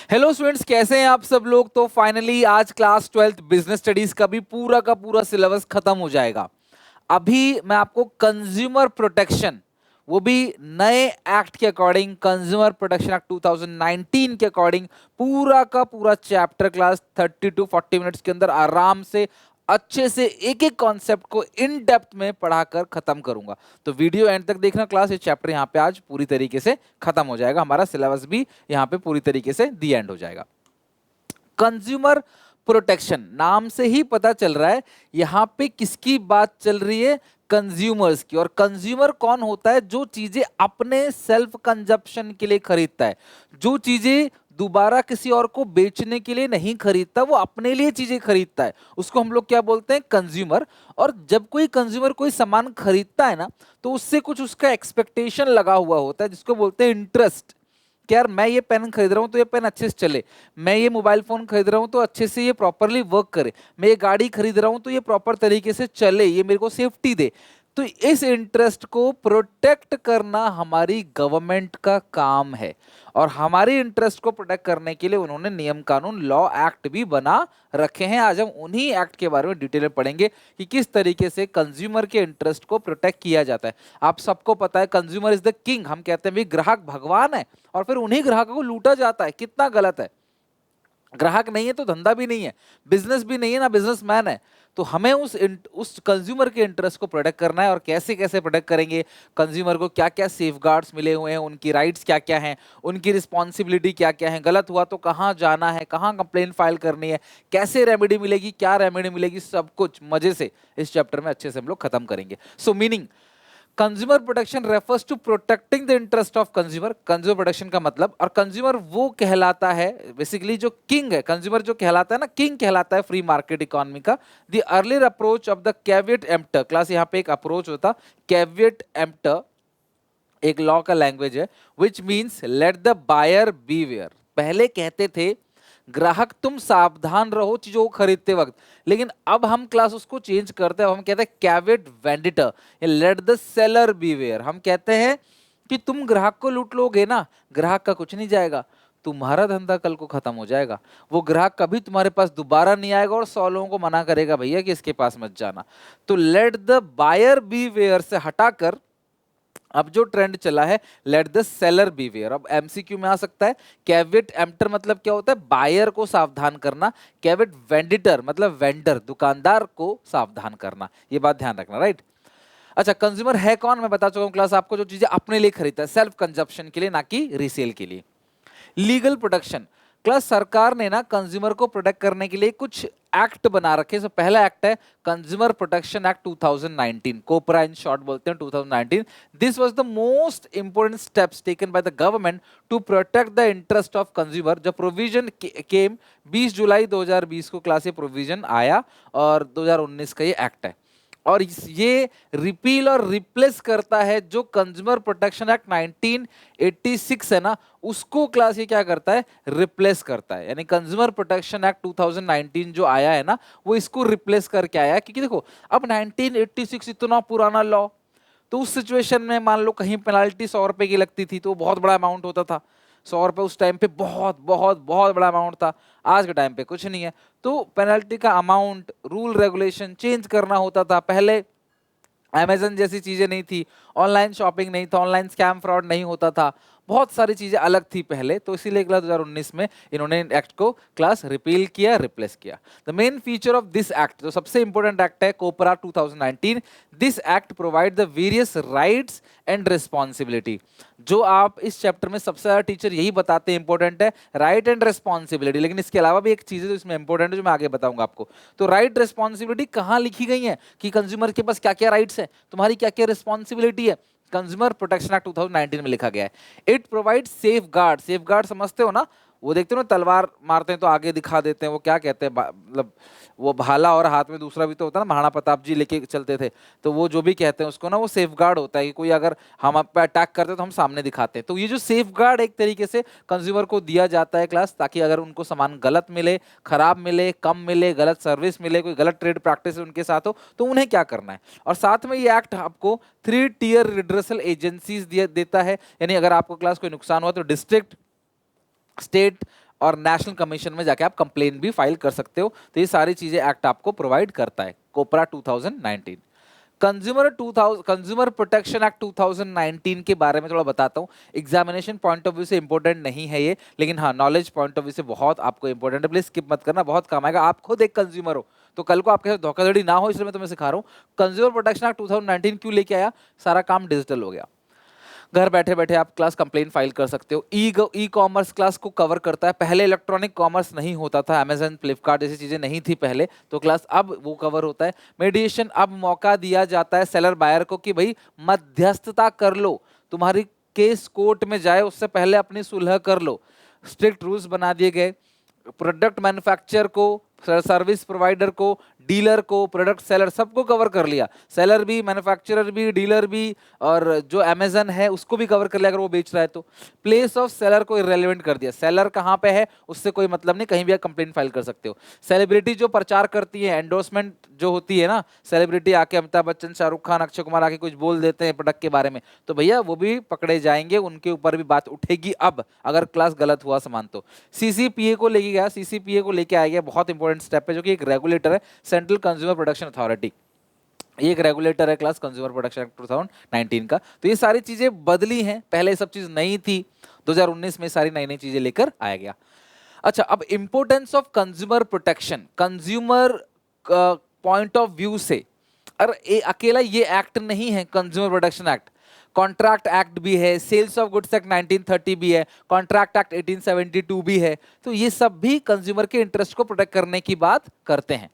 Hello students, कैसे हैं आप सब लोग। तो फाइनली आज क्लास 12th बिजनेस स्टडीज का भी पूरा का पूरा सिलेबस खत्म हो जाएगा। अभी मैं आपको कंज्यूमर प्रोटेक्शन, वो भी नए एक्ट के अकॉर्डिंग, कंज्यूमर प्रोटेक्शन एक्ट 2019 के अकॉर्डिंग पूरा का पूरा चैप्टर क्लास 30 टू 40 मिनट्स के अंदर आराम से अच्छे से एक एक कॉन्सेप्ट को इन डेप्थ में पढ़ाकर खत्म करूंगा। तो वीडियो एंड तक देखना क्लास। ये चैप्टर यहाँ पे आज पूरी तरीके से खत्म हो जाएगा, हमारा सिलेबस भी यहाँ पे पूरी तरीके से दी एंड हो जाएगा। कंज्यूमर प्रोटेक्शन नाम से ही पता चल रहा है यहां पे किसकी बात चल रही है, कंज्यूमर्स की। और कंज्यूमर कौन होता है? जो चीजें अपने सेल्फ कंजप्शन के लिए खरीदता है, जो चीजें दोबारा किसी और को बेचने के लिए नहीं खरीदता, वो अपने लिए चीजें खरीदता है, उसको हम लोग क्या बोलते हैं? कंज्यूमर। और जब कोई कंज्यूमर कोई सामान खरीदता है ना, तो उससे कुछ उसका एक्सपेक्टेशन लगा हुआ होता है, जिसको बोलते हैं इंटरेस्ट। कि यार मैं ये पेन खरीद रहा हूँ तो ये पेन अच्छे से चले, मैं ये मोबाइल फोन खरीद रहा हूँ तो अच्छे से ये प्रॉपरली वर्क करे, मैं ये गाड़ी खरीद रहा हूँ तो ये प्रॉपर तरीके से चले, ये मेरे को सेफ्टी दे। तो इस इंटरेस्ट को प्रोटेक्ट करना हमारी गवर्नमेंट का काम है। और हमारी इंटरेस्ट को प्रोटेक्ट करने के लिए उन्होंने नियम कानून, लॉ, एक्ट भी बना रखे हैं। आज हम उन्हीं एक्ट के बारे में डिटेल में पढ़ेंगे कि किस तरीके से कंज्यूमर के इंटरेस्ट को प्रोटेक्ट किया जाता है। आप सबको पता है कंज्यूमर इज द किंग। हम कहते हैं भाई ग्राहक भगवान है, और फिर उन्हीं ग्राहकों को लूटा जाता है। कितना गलत है। ग्राहक नहीं है तो धंधा भी नहीं है, बिजनेस भी नहीं है ना बिजनेसमैन है। तो हमें उस कंज्यूमर के इंटरेस्ट को प्रोटेक्ट करना है। और कैसे कैसे प्रोटेक्ट करेंगे? कंज्यूमर को क्या क्या सेफगार्ड्स मिले हुए हैं, उनकी राइट्स क्या क्या हैं, उनकी रिस्पॉन्सिबिलिटी क्या क्या है, गलत हुआ तो कहाँ जाना है, कहाँ कंप्लेन फाइल करनी है, कैसे रेमेडी मिलेगी, क्या रेमेडी मिलेगी, सब कुछ मजे से इस चैप्टर में अच्छे से हम लोग खत्म करेंगे। So meaning, consumer protection refers to protecting the interest of consumer. Consumer protection का मतलब, और कंज्यूमर वो कहलाता है बेसिकली जो किंग है। कंज्यूमर जो कहलाता है ना, किंग कहलाता है फ्री मार्केट इकोनॉमी का। The earlier approach of the caveat emptor, class यहाँ पे एक अप्रोच होता कैविएट एम्प्टर, एक लॉ का लैंग्वेज है, which means let the buyer beware. पहले कहते थे ग्राहक तुम सावधान रहो चीजों को खरीदते वक्त, लेकिन अब हम क्लास उसको चेंज करते हैं। हम कहते हैं caveat venditor, let the seller beware. हम कहते हैं कि तुम ग्राहक को लूट लोगे ना, ग्राहक का कुछ नहीं जाएगा, तुम्हारा धंधा कल को खत्म हो जाएगा। वो ग्राहक कभी तुम्हारे पास दोबारा नहीं आएगा और 100 लोगों को मना करेगा भैया कि इसके पास मत जाना। तो लेट द बायर बीवेयर से हटाकर अब जो ट्रेंड चला है लेट द सेलर बीवेयर। अब एमसीक्यू में आ सकता है। कैविट एम्प्टर मतलब क्या होता है? बायर को सावधान करना। कैविट वेंडिटर मतलब वेंडर, दुकानदार को सावधान करना। ये बात ध्यान रखना, राइट। अच्छा, कंज्यूमर है कौन? मैं बता चुका हूं क्लास आपको, जो चीजें अपने लिए खरीदता है, सेल्फ कंजप्शन के लिए, ना कि रीसेल के लिए। लीगल प्रोटेक्शन, क्लास सरकार ने ना कंज्यूमर को प्रोटेक्ट करने के लिए कुछ एक्ट बना रखे। सो पहला एक्ट है कंज्यूमर प्रोटेक्शन एक्ट 2019, कोपरा इन शॉर्ट बोलते हैं 2019। This was the most important steps taken by the government to protect the interest of consumer. जब प्रोविजन केम 20 जुलाई 2020 को क्लास ये प्रोविजन आया, और 2019 का ये एक्ट है। और ये रिपील और रिप्लेस करता है जो कंज्यूमर प्रोटेक्शन एक्ट 1986 है ना, उसको क्लास ये क्या करता है? रिप्लेस करता है। यानी कंज्यूमर प्रोटेक्शन एक्ट 2019 जो आया है ना, वो इसको रिप्लेस करके आया। क्योंकि देखो, अब 1986 इतना पुराना लॉ, तो उस सिचुएशन में मान लो कहीं पेनाल्टी 100 रुपए की लगती थी तो बहुत बड़ा अमाउंट होता था। 100 रुपए उस टाइम पे बहुत बहुत बहुत बड़ा अमाउंट था। आज के टाइम पे कुछ नहीं है। तो पेनल्टी का अमाउंट, रूल रेगुलेशन चेंज करना होता था। पहले अमेजन जैसी चीजें नहीं थी, ऑनलाइन शॉपिंग नहीं था, ऑनलाइन स्कैम फ्रॉड नहीं होता था, बहुत सारी चीजें अलग थी पहले। तो इसीलिए क्लास 2019 में इन्होंने एक्ट को क्लास रिपील किया, रिप्लेस किया। The main feature of this act, जो सबसे इंपॉर्टेंट एक्ट है कोपरा 2019, this act provide the various rights and responsibility. जो आप इस चैप्टर में सबसे ज्यादा टीचर यही बताते हैं इंपॉर्टेंट है, राइट एंड रिस्पॉन्सिबिलिटी। लेकिन इसके अलावा भी एक चीज है जो इसमें इंपॉर्टेंट है, जो मैं आगे बताऊंगा आपको। तो राइट रिस्पॉन्सिबिलिटी कहाँ लिखी गई है कि कंज्यूमर के पास क्या क्या राइट्स है, तुम्हारी क्या क्या रिस्पॉन्सिबिलिटी है, कंज्यूमर प्रोटेक्शन एक्ट 2019 में लिखा गया है। It provide safe guard. Safe guard समझते हो ना? वो देखते हो ना, तलवार मारते हैं तो आगे दिखा देते हैं, वो क्या कहते हैं, मतलब वो भाला और हाथ में दूसरा भी तो होता है ना, महाराणा प्रताप जी लेके चलते थे। तो वो जो भी कहते हैं उसको ना, वो सेफ गार्ड होता है कि कोई अगर हम पे अटैक करते हैं तो हम सामने दिखाते हैं। तो ये जो सेफ गार्ड एक तरीके से कंज्यूमर को दिया जाता है क्लास, ताकि अगर उनको सामान गलत मिले, खराब मिले, कम मिले, गलत सर्विस मिले, कोई गलत ट्रेड प्रैक्टिस उनके साथ हो, तो उन्हें क्या करना है। और साथ में ये एक्ट आपको 3 टियर रिड्रेसल एजेंसीज देता है। यानी अगर आपको क्लास कोई नुकसान हुआ तो डिस्ट्रिक्ट, स्टेट और नेशनल कमीशन में जाके आप कंप्लेन भी फाइल कर सकते हो। तो ये सारी चीजें एक्ट आपको प्रोवाइड करता है, कोपरा 2019। कंज्यूमर प्रोटेक्शन एक्ट 2019 के बारे में थोड़ा बताता हूँ। एग्जामिनेशन पॉइंट ऑफ व्यू से इंपॉर्टेंट नहीं है ये, लेकिन हाँ नॉलेज पॉइंट ऑफ व्यू से बहुत आपको इंपॉर्टेंट है, प्लीज स्किप मत करना, बहुत काम आएगा। आप खुद एक कंज्यूमर हो तो कल को आपके साथ धोखाधड़ी ना हो, इसलिए मैं तुम्हें सिखा रहा हूँ। कंज्यूमर प्रोटेक्शन एक्ट 2019 क्यों लेके आया? सारा काम डिजिटल हो गया, घर बैठे बैठे आप क्लास कंप्लेन फाइल कर सकते हो। ई कॉमर्स क्लास को कवर करता है। पहले इलेक्ट्रॉनिक कॉमर्स नहीं होता था, अमेजन फ्लिपकार्ट जैसी चीजें नहीं थी पहले, तो क्लास अब वो कवर होता है। मीडिएशन, अब मौका दिया जाता है सेलर बायर को कि भाई मध्यस्थता कर लो, तुम्हारी केस कोर्ट में जाए उससे पहले अपनी सुलह कर लो। स्ट्रिक्ट रूल्स बना दिए गए। प्रोडक्ट मैन्युफैक्चरर को, सर्विस प्रोवाइडर को, डीलर को, प्रोडक्ट सेलर सबको कवर कर लिया। सेलर भी, मैन्युफैक्चरर भी, डीलर भी, और जो अमेजन है उसको भी कवर कर लिया अगर वो बेच रहा है तो। प्लेस ऑफ सेलर को इररेलेवेंट कर दिया, सेलर कहाँ पे है उससे कोई मतलब नहीं, कहीं भी आप कंप्लेंट फाइल कर सकते हो। सेलिब्रिटी जो प्रचार करती है, एंडोर्समेंट जो होती है ना, सेलिब्रिटी आके अमिताभ बच्चन, शाहरुख खान, अक्षय कुमार आके कुछ बोल देते हैं प्रोडक्ट के बारे में, तो भैया वो भी पकड़े जाएंगे, उनके ऊपर भी बात उठेगी अब अगर क्लास गलत हुआ सामान तो। सीसीपीए को लेके गया, सीसीपीए को लेके आया गया, बहुत इंपॉर्टेंट स्टेप है, जो कि एक रेगुलेटर है, सेंट्रल कंज्यूमर प्रोटेक्शन अथॉरिटी। ये एक रेगुलेटर है क्लास कंज्यूमर प्रोटेक्शन एक्ट 2019 का। तो ये सारी चीजें बदली हैं, पहले सब चीज नहीं थी, 2019 में सारी नई नई चीजें लेकर आया गया। अच्छा, अब importance of consumer protection, consumer point of view से, अरे अकेला ये एक्ट नहीं है consumer protection act, contract act भी है, सेल्स ऑफ गुड्स एक्ट 1930 भी है, कॉन्ट्रैक्ट एक्ट 1872 भी है। तो ये सब भी कंज्यूमर के इंटरेस्ट को प्रोटेक्ट करने की बात करते हैं।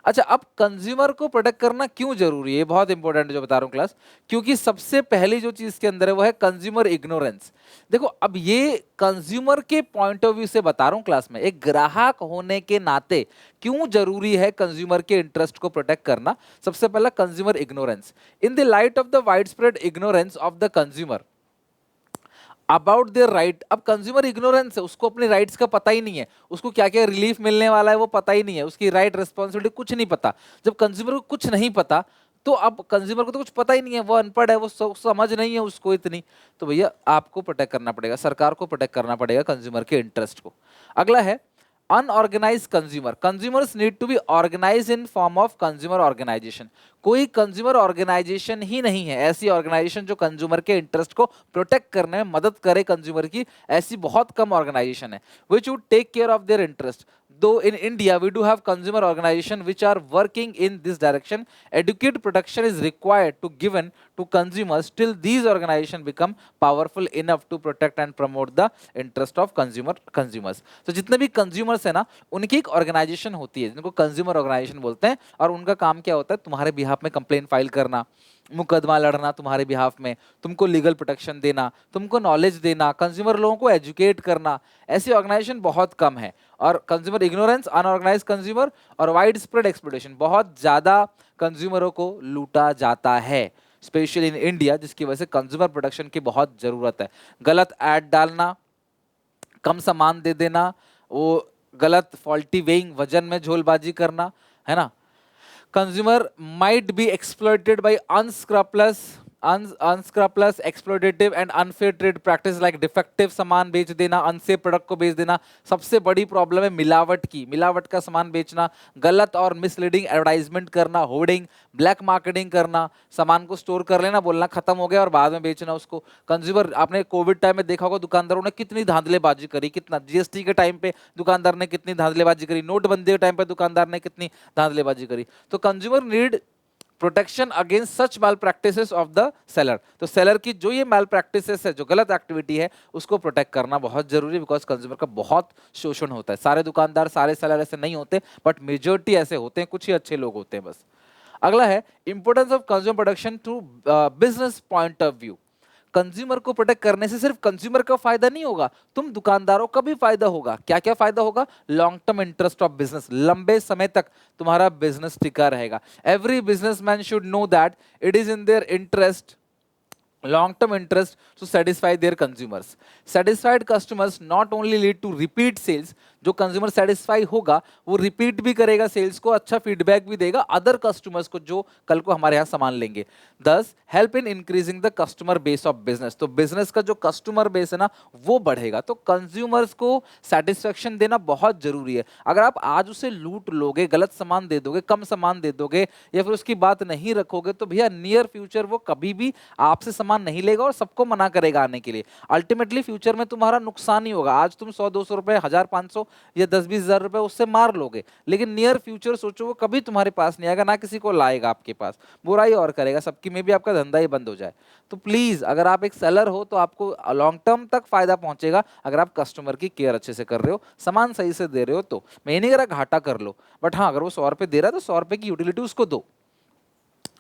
अच्छा, अब कंज्यूमर को प्रोटेक्ट करना क्यों जरूरी है, बहुत इंपॉर्टेंट है जो बता रहा हूं क्लास, क्योंकि सबसे पहली जो चीज के अंदर है वो है कंज्यूमर इग्नोरेंस। देखो, अब ये कंज्यूमर के पॉइंट ऑफ व्यू से बता रहा हूं क्लास में, एक ग्राहक होने के नाते क्यों जरूरी है कंज्यूमर के इंटरेस्ट को प्रोटेक्ट करना। सबसे पहला, consumer ignorance. In the light of the wide spread ignorance of the consumer about their right, अब कंज्यूमर इग्नोरेंस है, उसको अपने राइट्स का पता ही नहीं है, उसको क्या क्या रिलीफ मिलने वाला है वो पता ही नहीं है, उसकी राइट रिस्पॉन्सिबिलिटी कुछ नहीं पता। जब कंज्यूमर को कुछ नहीं पता, तो अब कंज्यूमर को तो कुछ पता ही नहीं है, वो अनपढ़ है, वो समझ नहीं है उसको इतनी, तो भैया आपको प्रोटेक्ट करना पड़ेगा, सरकार को प्रोटेक्ट करना पड़ेगा कंज्यूमर के इंटरेस्ट को। अगला है unorganise consumer, consumers need to be organise in form of consumer organisation. कोई कंज्यूमर ऑर्गेनाइजेशन ही नहीं है, ऐसी ऑर्गेनाइजेशन जो कंज्यूमर के इंटरेस्ट को प्रोटेक्ट करने में मदद करे कंज्यूमर की, ऐसी बहुत कम ऑर्गेनाइजेशन है which would take care of their interest. Though in India we do have consumer organization which are working in this direction, adequate protection is required to given to consumers till these organizations become powerful enough to protect and promote the interest of consumers। तो जितने भी consumers है ना, उनकी एक organization होती है जिनको consumer organization बोलते हैं, और उनका काम क्या होता है, तुम्हारे बिहाफ में कंप्लेन फाइल करना, मुकदमा लड़ना तुम्हारे बिहाफ में, तुमको लीगल प्रोटेक्शन देना, तुमको नॉलेज देना, कंज्यूमर लोगों को एजुकेट करना। ऐसी ऑर्गेनाइजेशन बहुत कम है। और कंज्यूमर इग्नोरेंस, अनऑर्गेनाइज्ड कंज्यूमर और वाइड स्प्रेड एक्सप्लॉयटेशन, बहुत ज्यादा कंज्यूमरों को लूटा जाता है स्पेशली इन इंडिया, जिसकी वजह से कंज्यूमर प्रोटेक्शन की बहुत जरूरत है। गलत एड डालना, कम सामान दे देना, वो गलत फॉल्टी वेइंग, वजन में झोलबाजी करना, है ना। Consumer might be exploited by unscrupulous, exploitative and unfair trade practice like defective सामान बेच देना, अनसेफ प्रोडक्ट को बेच देना। सबसे बड़ी प्रॉब्लम है मिलावट की, मिलावट का सामान बेचना, गलत और मिसलीडिंग एडवर्टाइजमेंट करना, होर्डिंग, ब्लैक मार्केटिंग करना, सामान को स्टोर कर लेना, बोलना खत्म हो गया और बाद में बेचना उसको। कंज्यूमर, आपने कोविड टाइम में देखा होगा दुकानदारों ने कितनी धांधलेबाजी करी, कितना जीएसटी के टाइम पे दुकानदार ने कितनी धांधलेबाजी करी, नोटबंदी के टाइम पे दुकानदार ने कितनी धांधलेबाजी करी। तो consumer need protection against such malpractices of the seller. तो सेलर की जो ये मैल प्रैक्टिसेस है, जो गलत एक्टिविटी है, उसको प्रोटेक्ट करना बहुत जरूरी है, बिकॉज कंज्यूमर का बहुत शोषण होता है। सारे दुकानदार, सारे सेलर ऐसे नहीं होते, बट मेजोरिटी ऐसे होते हैं, कुछ ही अच्छे लोग होते हैं बस। अगला है importance of consumer protection to business point of view. कंज्यूमर को प्रोटेक्ट करने से सिर्फ कंज्यूमर का फायदा नहीं होगा, तुम दुकानदारों का भी फायदा होगा। क्या क्या फायदा होगा? Long term interest of business, लंबे समय तक तुम्हारा बिजनेस टिका रहेगा। Every businessman should know that it is in their interest, long-term interest to satisfy their consumers. Satisfied customers not only lead to repeat sales, जो कंज्यूमर सेटिस्फाई होगा वो repeat भी करेगा सेल्स को, अच्छा फीडबैक भी देगा अदर कस्टमर्स को जो कल को हमारे यहाँ सामान लेंगे। दस help in increasing the customer base of business, तो बिजनेस का जो कस्टमर बेस है ना वो बढ़ेगा। तो कंज्यूमर्स को सेटिस्फेक्शन देना बहुत जरूरी है। अगर आप आज उसे लूट लोगे, गलत सामान दे दोगे, कम सामान दे दोगे या फिर उसकी बात नहीं रखोगे तो भैया नियर फ्यूचर वो कभी भी आपसे सामान नहीं लेगा और सबको मना करेगा आने के लिए। अल्टीमेटली फ्यूचर में तुम्हारा नुकसान ही होगा। आज तुम 100-200 रुपए, 1000-500 या 10-20 हजार रुपए उससे मार लोगे, लेकिन नियर फ्यूचर सोचो वो कभी तुम्हारे पास नहीं आएगा, ना किसी को लाएगा आपके पास, बुराई और करेगा सबकी में भी आपका धंधा ही बंद हो जाए। तो प्लीज अगर आप एक सेलर हो तो आपको लॉन्ग टर्म तक फायदा पहुंचेगा अगर आप कस्टमर की केयर अच्छे से कर रहे हो, सामान सही से दे रहे हो। तो मैं नहीं कह रहा घाटा कर लो, बट हाँ अगर वो 100 रुपए दे रहा है तो 100 रुपए की यूटिलिटी उसको दो।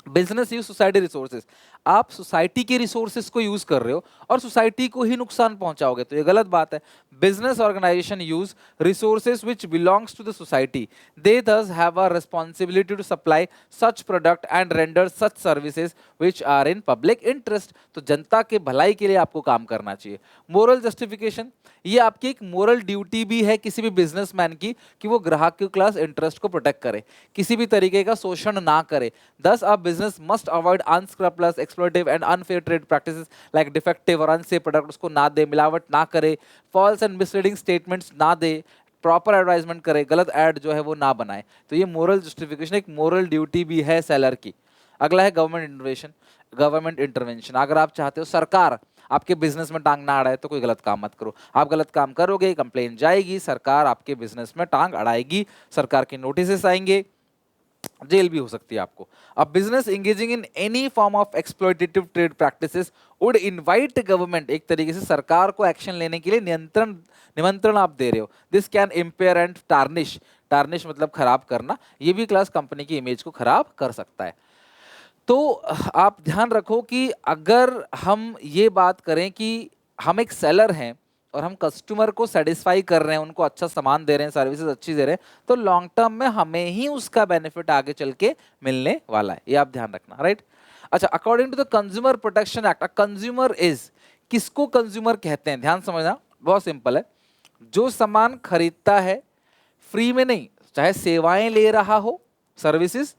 बिजनेस यूज सोसाइटी रिसोर्सेज, आप सोसाइटी के रिसोर्सेज को यूज कर रहे हो और सोसाइटी को ही नुकसान पहुंचाओगे तो ये गलत बात है। Business organisation use resources which belongs to the society, they thus have a responsibility to supply such product and render such services which are in public interest। तो जनता के भलाई के लिए आपको काम करना चाहिए। मोरल जस्टिफिकेशन, ये आपकी एक मोरल ड्यूटी भी है किसी भी बिजनेसमैन की कि वो ग्राहक के क्लास इंटरेस्ट को प्रोटेक्ट करे, किसी भी तरीके का शोषण ना करे। Thus a business must avoid unscrupulous, exploitative and unfair trade practices like defective और अनसेफ प्रोडक्ट उसको ना दे, मिलावट ना करे, फॉल्स एंड मिसलीडिंग स्टेटमेंट्स ना दे, प्रॉपर एडवर्टाइजमेंट करे, गलत एड जो है वो ना बनाए। तो ये मोरल जस्टिफिकेशन, एक मोरल ड्यूटी भी है सेलर की। अगला है गवर्नमेंट इंटरवेंशन। अगर आप चाहते हो सरकार आपके बिजनेस में टांग ना अड़ाए तो कोई गलत काम मत करो। आप गलत काम करोगे, कंप्लेन जाएगी, सरकार आपके बिजनेस में टांग अड़ाएगी, सरकार के नोटिस आएंगे, जेल भी हो सकती है आपको। अब business engaging in any form of exploitative trade practices would invite government, एक तरीके से सरकार को एक्शन लेने के लिए निमंत्रण आप दे रहे हो। This can impair and tarnish, tarnish मतलब खराब करना, ये भी क्लास कंपनी की इमेज को खराब कर सकता है। तो आप ध्यान रखो कि अगर हम ये बात करें कि हम एक सेलर हैं और हम कस्टमर को सेटिस्फाई कर रहे हैं, उनको अच्छा सामान दे रहे हैं, सर्विसेज अच्छी दे रहे हैं, तो लॉन्ग टर्म में हमें ही उसका बेनिफिट आगे चल के मिलने वाला है, ये आप ध्यान रखना, राइट। अच्छा, according to the consumer protection act, consumer is, किसको कंज्यूमर कहते हैं, ध्यान समझना, बहुत सिंपल है। जो सामान खरीदता है फ्री में नहीं, चाहे सेवाएं ले रहा हो, सर्विसेज,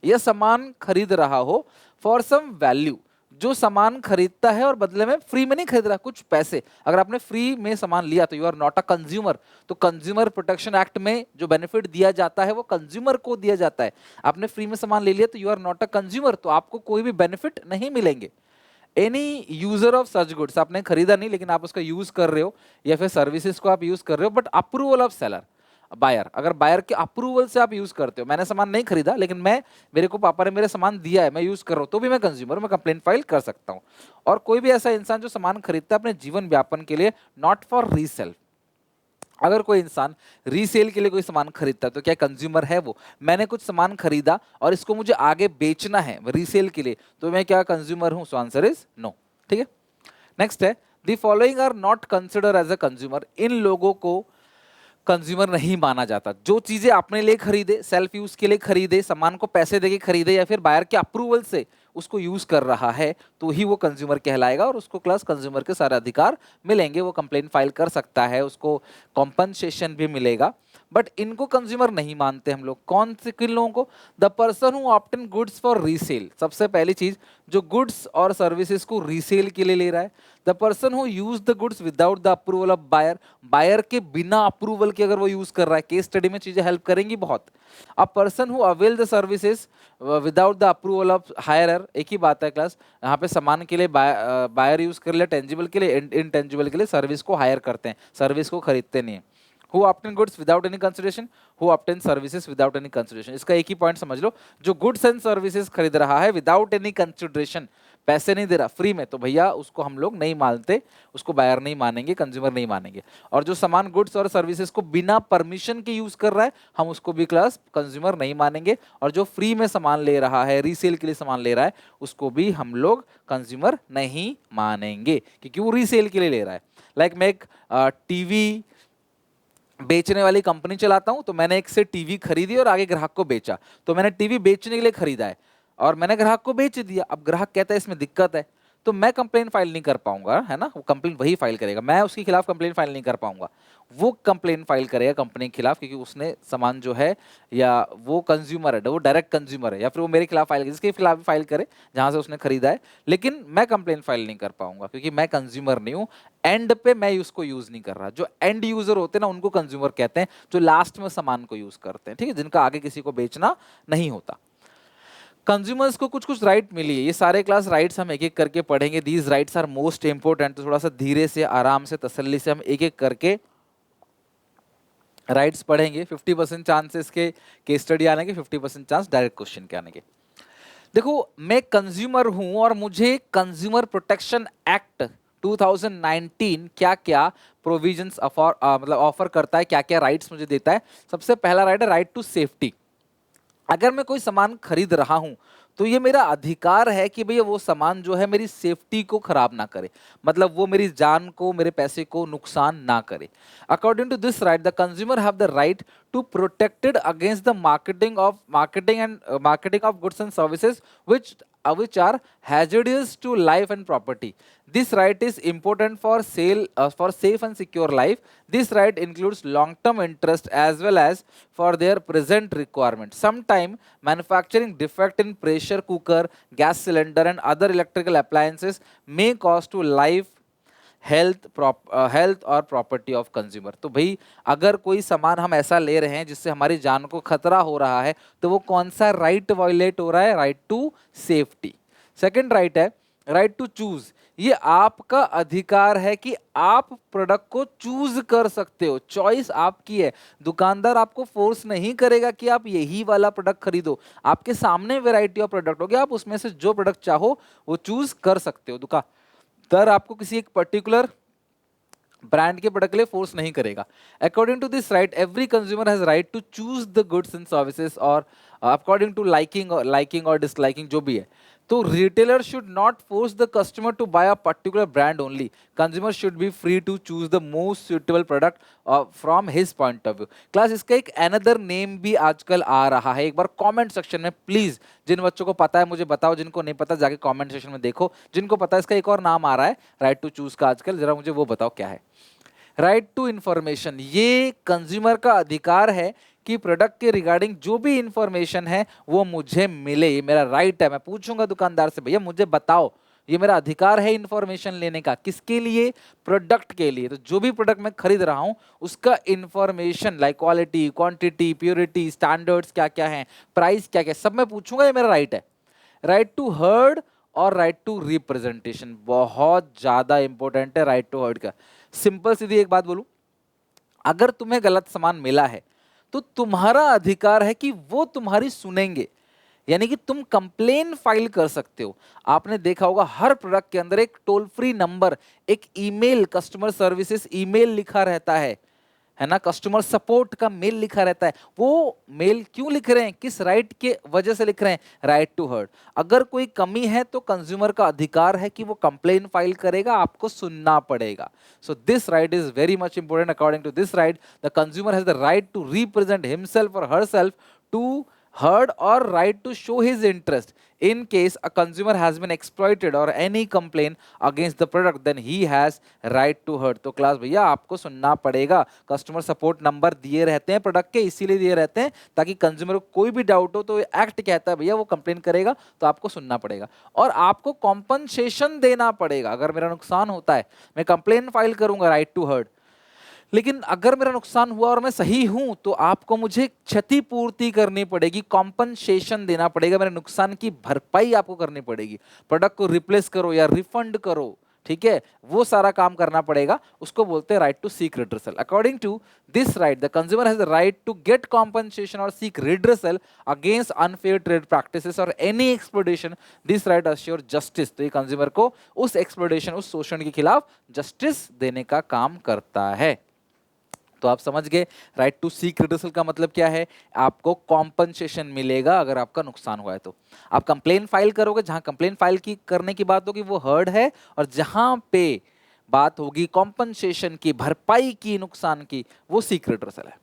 या सामान खरीद रहा हो फॉर सम वैल्यू, जो सामान खरीदता है और बदले में फ्री में नहीं खरीद रहा, कुछ पैसे, अगर आपने फ्री में सामान लिया तो you are not a consumer. तो कंज्यूमर प्रोटेक्शन एक्ट में जो बेनिफिट दिया जाता है वो कंज्यूमर को दिया जाता है। आपने फ्री में सामान ले लिया तो you are not a consumer, तो आपको कोई भी बेनिफिट नहीं मिलेंगे। Any user of such goods, आपने खरीदा नहीं लेकिन आप उसका यूज कर रहे हो या फिर सर्विसेज को आप यूज कर रहे हो, but approval of seller, buyer, अगर बायर के अप्रूवल से आप यूज करते हो, मैंने सामान नहीं खरीदा लेकिन मेरे को पापा ने मेरे सामान दिया है, मैं यूज कर रहा हूं, तो भी मैं कंज्यूमर, मैं कंप्लेंट फाइल कर सकता हूं। और कोई भी ऐसा इंसान जो सामान खरीदता है अपने जीवन व्यापन के लिए, नॉट फॉर रीसेल, अगर कोई इंसान रीसेल के लिए कोई सामान खरीदता है तो क्या कंज्यूमर है वो? मैंने कुछ सामान खरीदा और इसको मुझे आगे बेचना है रीसेल के लिए, तो मैं क्या कंज्यूमर हूं? So answer is no. ठीक है, नेक्स्ट है, the following are not consider as a consumer, इन लोगों को कंज्यूमर नहीं माना जाता। जो चीजें अपने लिए खरीदे, सेल्फ यूज के लिए खरीदे, सामान को पैसे देके खरीदे या फिर बायर के अप्रूवल से उसको यूज कर रहा है, तो ही वो कंज्यूमर कहलाएगा और उसको क्लास कंज्यूमर के सारे अधिकार मिलेंगे, वो कंप्लेंट फाइल कर सकता है, उसको कॉम्पनसेशन भी मिलेगा। बट इनको कंज्यूमर नहीं मानते हम लोग। कौन से, किन लोगों को? The person who obtain goods for resale, सबसे पहली चीज, जो गुड्स और सर्विसेज को रीसेल के लिए ले रहा है। The person who use the goods without the approval of buyer, buyer के बिना अप्रूवल के अगर वो यूज कर रहा है, केस स्टडी में चीजें हेल्प करेंगी बहुत। A person who avail the services without the approval of hirer, एक ही बात है क्लास, यहाँ पे सामान के लिए बायर यूज कर लिया, टेंजिबल के लिए, इनटेंजिबल के लिए सर्विस को हायर करते हैं, सर्विस को खरीदते नहीं है। Who obtain goods without any consideration, who obtain services without any consideration। इसका एक ही पॉइंट समझ लो, जो गुड्स एंड सर्विसेज खरीद रहा है विदाउट एनी कंसिडरेशन, पैसे नहीं दे रहा, फ्री में, तो भैया उसको हम लोग नहीं मानते, उसको बायर नहीं मानेंगे, कंज्यूमर नहीं मानेंगे। और जो सामान गुड्स और सर्विसेज को बिना परमिशन के यूज कर रहा है, हम उसको भी क्लास कंज्यूमर नहीं मानेंगे। और जो फ्री में सामान ले रहा है, रीसेल के लिए सामान ले रहा है, उसको भी हम लोग कंज्यूमर नहीं मानेंगे, क्योंकि वो रीसेल के लिए ले रहा है। लाइक मैं एक टीवी बेचने वाली कंपनी चलाता हूं, तो मैंने एक से टीवी खरीदी और आगे ग्राहक को बेचा, तो मैंने टीवी बेचने के लिए खरीदा है और मैंने ग्राहक को बेच दिया। अब ग्राहक कहता है इसमें दिक्कत है, तो मैं कंप्लेन फाइल नहीं कर पाऊंगा, है ना, वो कंप्लेन वही फाइल करेगा, मैं उसके खिलाफ कंप्लेन फाइल नहीं कर पाऊंगा। वो कंप्लेन फाइल करेगा कंपनी के खिलाफ, क्योंकि उसने सामान जो है, या वो कंज्यूमर है, वो डायरेक्ट कंज्यूमर है, या फिर वो मेरे खिलाफ फाइल, जिसके खिलाफ भी फाइल करे जहां से उसने खरीदा है, लेकिन मैं कंप्लेन फाइल नहीं कर पाऊंगा क्योंकि मैं कंज्यूमर नहीं हूं। एंड पे मैं उसको यूज नहीं कर रहा। जो एंड यूजर होते हैं ना, उनको कंज्यूमर कहते हैं, जो लास्ट में सामान को यूज करते हैं, ठीक है, जिनका आगे किसी को बेचना नहीं होता। कंज्यूमर्स को कुछ कुछ राइट मिली है। ये सारे क्लास राइट्स हम एक एक करके पढ़ेंगे। These rights are most important. तो थोड़ा सा धीरे से, आराम से, तसल्ली से हम एक एक करके राइट्स पढ़ेंगे। 50% चांसेस के केस स्टडी आने के, 50% चांस डायरेक्ट क्वेश्चन के आने के। देखो, मैं कंज्यूमर हूं और मुझे कंज्यूमर प्रोटेक्शन एक्ट 2019 क्या क्या प्रोविजंस मतलब ऑफर करता है, क्या क्या राइट्स मुझे देता है। सबसे पहला राइट है राइट टू सेफ्टी। अगर मैं कोई सामान खरीद रहा हूं तो ये मेरा अधिकार है कि भैया वो सामान जो है मेरी सेफ्टी को खराब ना करे, मतलब वो मेरी जान को, मेरे पैसे को नुकसान ना करे। According to this right, the consumer have the right to protected against the marketing of goods and services which are hazardous to life and property. This right is important for safe and secure life. This right includes long-term interest as well as for their present requirement. Sometime manufacturing defect in pressure cooker, gas cylinder and other electrical appliances may cause to life, health और property of consumer. तो भाई, अगर कोई सामान हम ऐसा ले रहे हैं जिससे हमारी जान को खतरा हो रहा है, तो वो कौन सा राइट वायलेट हो रहा है? Right to safety. Second right है राइट टू चूज। ये आपका अधिकार है कि आप प्रोडक्ट को चूज कर सकते हो, चॉइस आपकी है। दुकानदार आपको फोर्स नहीं करेगा कि आप यही वाला प्रोडक्ट खरीदो। आपके सामने वैरायटी ऑफ प्रोडक्ट होगी, आप उसमें से जो प्रोडक्ट चाहो वो चूज कर सकते हो। दुकानदार आपको किसी एक पर्टिकुलर ब्रांड के प्रोडक्ट के लिए फोर्स नहीं करेगा। According to this right, every consumer has right to choose the goods and services और अकॉर्डिंग टू लाइकिंग और डिसलाइकिंग जो भी है। तो retailer should not force the customer to buy a particular brand only. Consumer should be free to choose the most suitable product from his point of view. Class, इसका एक another name भी आजकल आ रहा है। एक बार कमेंट सेक्शन में please, जिन बच्चों को पता है मुझे बताओ, जिनको नहीं पता जाके कमेंट सेक्शन में देखो। जिनको पता है, इसका एक और नाम आ रहा है राइट टू चूज का आजकल, जरा मुझे वो बताओ क्या है। राइट टू इंफॉर्मेशन, ये कंज्यूमर का अधिकार है कि प्रोडक्ट के रिगार्डिंग जो भी इंफॉर्मेशन है वो मुझे मिले। ये मेरा राइट है। मैं पूछूंगा दुकानदार से, भैया मुझे बताओ, ये मेरा अधिकार है इंफॉर्मेशन लेने का। किसके लिए? प्रोडक्ट के लिए। तो जो भी प्रोडक्ट मैं खरीद रहा हूं उसका information, like quality, quantity, purity, standards क्या क्या है, प्राइस क्या क्या, सब मैं पूछूंगा। ये मेरा राइट है। राइट टू हर्ड और राइट टू रिप्रेजेंटेशन बहुत ज्यादा इंपॉर्टेंट है राइट टू हर्ड का। सिंपल सीधी एक बात बोलूं, अगर तुम्हें गलत सामान मिला है तो तुम्हारा अधिकार है कि वो तुम्हारी सुनेंगे, यानी कि तुम कंप्लेन फाइल कर सकते हो। आपने देखा होगा हर प्रोडक्ट के अंदर एक टोल फ्री नंबर, एक ईमेल, कस्टमर सर्विसेज ईमेल लिखा रहता है ना, कस्टमर सपोर्ट का मेल लिखा रहता है। वो मेल क्यों लिख रहे हैं, किस राइट के वजह से लिख रहे हैं? Right to heard. अगर कोई कमी है तो कंज्यूमर का अधिकार है कि वो कंप्लेन फाइल करेगा, आपको सुनना पड़ेगा। So this right is very much important. According to this right, the consumer has the right to represent himself और herself to heard or right to show his interest in case a consumer has been exploited or any complaint against the product, then he has right to heard। तो class भैया आपको सुनना पड़ेगा। Customer support number दिए रहते हैं product के, इसीलिए दिए रहते हैं ताकि कंज्यूमर को कोई भी डाउट हो तो एक्ट कहता है भैया वो कंप्लेन करेगा तो आपको सुनना पड़ेगा और आपको कॉम्पनसेशन देना पड़ेगा। अगर मेरा नुकसान होता है मैं कंप्लेन फाइल करूंगा, राइट टू हर्ड। लेकिन अगर मेरा नुकसान हुआ और मैं सही हूं तो आपको मुझे क्षतिपूर्ति करनी पड़ेगी, कॉम्पनसेशन देना पड़ेगा, मेरे नुकसान की भरपाई आपको करनी पड़ेगी। प्रोडक्ट को रिप्लेस करो या रिफंड करो, ठीक है, वो सारा काम करना पड़ेगा। उसको बोलते हैं right to seek redressal. According to this right, the consumer has the right to get compensation और seek redressal against unfair trade practices और any exploitation. This right assure justice. तो ये कंज्यूमर को उस एक्सप्लॉइटेशन, उस शोषण के खिलाफ जस्टिस देने का काम करता है। तो आप समझ गए राइट टू सीक रिड्रेसल का मतलब क्या है? आपको कॉम्पनसेशन मिलेगा अगर आपका नुकसान हुआ है। तो आप कंप्लेन फाइल करोगे, जहां कंप्लेन फाइल की करने की बात होगी वो हर्ड है, और जहां पे बात होगी कॉम्पनसेशन की, भरपाई की, नुकसान की, वो सीक रिड्रेसल है।